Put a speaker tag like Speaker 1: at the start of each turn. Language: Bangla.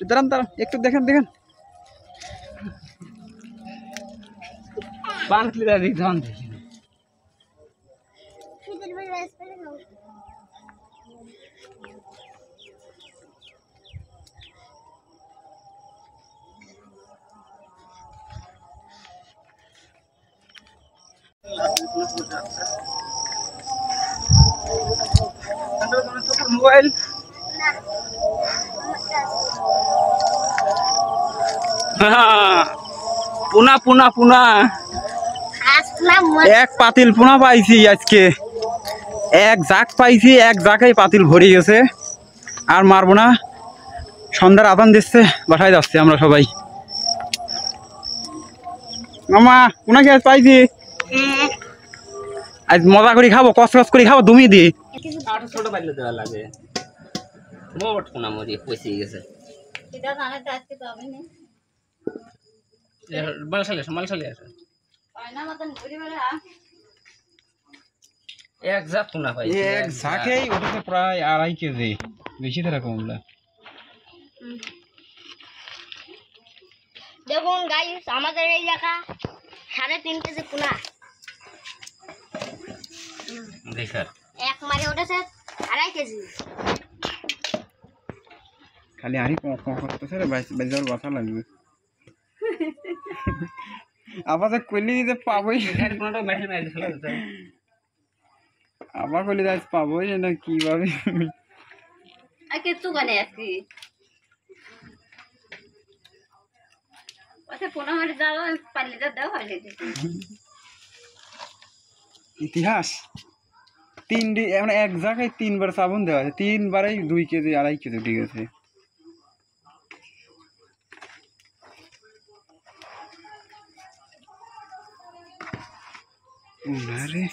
Speaker 1: দাঁড়ান দাঁড়ান একটু দেখেন দেখেন পান ক্লিয়ার রিজন মোবাইল পুনা পুনা পুনা এক পাতিল পুনা পাইছি আজকে এক জাক পাইছি এক জাকাই পাতিল ভরে গেছে আর মারবো না সন্ধ্যার আদান দিচ্ছে বাসায় যাচ্ছে আমরা সবাই মামা পুনা কি আজ পাইছি আজ মজা করে খাবো কষ্ট কষ্ট করে খাবো তুমি দি
Speaker 2: ছোট পাইলে দেওয়া লাগে মোট পুনা মরি পয়সে গেছে মালসালি আছে এক জাক পুনা পাই
Speaker 1: এক জাকেই ওটাতে প্রায় 2.5 কেজি বেশি ধরা কমলা
Speaker 3: দেখুন গাইস আমাদের এই জায়গা 3.5 কেজি পুনা
Speaker 2: দেখা
Speaker 3: এক মারে উঠেছে 2.5 কেজি
Speaker 1: খালি আরি করতেছে রে বাইজাল বাসা লাগবে আবার কইলি দিতে পাবোই
Speaker 2: পুনাটা মেশে মেশে ফেলা দিতে
Speaker 1: আবার কইলি আজ পাবোই না কিভাবে
Speaker 3: আকে তো গানে আছি ওটা পুনা মারে দাও পাল্লিটা দাও হলে
Speaker 1: ইতিহাস মানে এক জায়গায় 3 বার সাবুন দেওয়া আছে 3 বারেই 2 কেজি 2.5 কেজি ঠিক আছে আরে